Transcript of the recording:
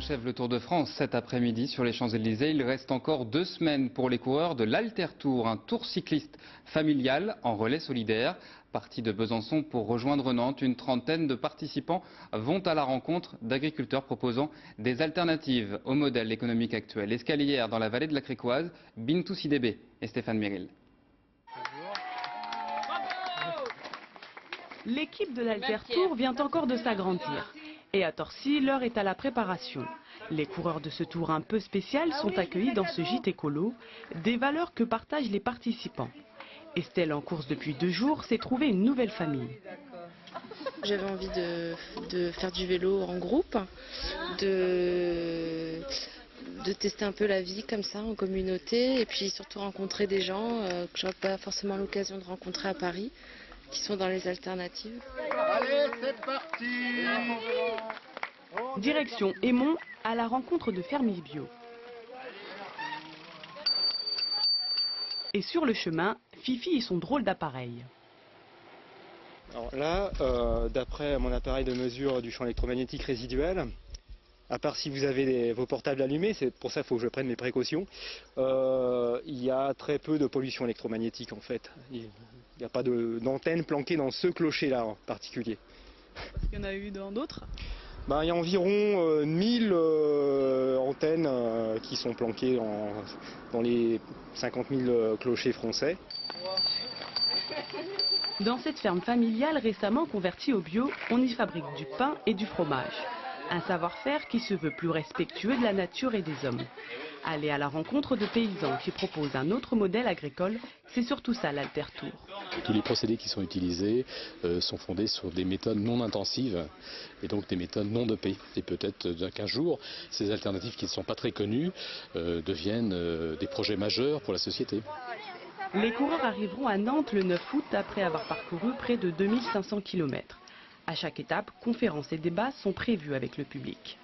achève le Tour de France cet après-midi sur les Champs-Élysées. Il reste encore 2 semaines pour les coureurs de l'Alter Tour, un tour cycliste familial en relais solidaire. Parti de Besançon pour rejoindre Nantes, une trentaine de participants vont à la rencontre d'agriculteurs proposant des alternatives au modèle économique actuel. Escalière dans la vallée de la Cricoise, Bintou Sidébé et Stéphane Méril. L'équipe de l'Alter Tour vient encore de s'agrandir. Et à Torcy, l'heure est à la préparation. Les coureurs de ce tour un peu spécial sont accueillis dans ce gîte écolo, des valeurs que partagent les participants. Estelle, en course depuis 2 jours, s'est trouvée une nouvelle famille. J'avais envie de faire du vélo en groupe, de tester un peu la vie comme ça en communauté et puis surtout rencontrer des gens que je n'aurais pas forcément l'occasion de rencontrer à Paris, qui sont dans les alternatives. Allez, c'est parti! Direction Aimont, à la rencontre de fermiers bio. Et sur le chemin, Fifi et son drôle d'appareil. Alors là, d'après mon appareil de mesure du champ électromagnétique résiduel, à part si vous avez vos portables allumés, c'est pour ça qu'il faut que je prenne mes précautions, il y a très peu de pollution électromagnétique en fait. Il n'y a pas d'antenne planquée dans ce clocher-là en particulier. Parce qu'il y en a eu dans d'autres? Il y a environ 1000 antennes qui sont planquées dans les 50 000 clochers français. Dans cette ferme familiale récemment convertie au bio, on y fabrique du pain et du fromage. Un savoir-faire qui se veut plus respectueux de la nature et des hommes. Aller à la rencontre de paysans qui proposent un autre modèle agricole, c'est surtout ça l'Alter Tour. Tous les procédés qui sont utilisés sont fondés sur des méthodes non intensives et donc des méthodes non dopées. Et peut-être qu'un jour, ces alternatives qui ne sont pas très connues deviennent des projets majeurs pour la société. Les coureurs arriveront à Nantes le 9 août après avoir parcouru près de 2500 km. À chaque étape, conférences et débats sont prévus avec le public.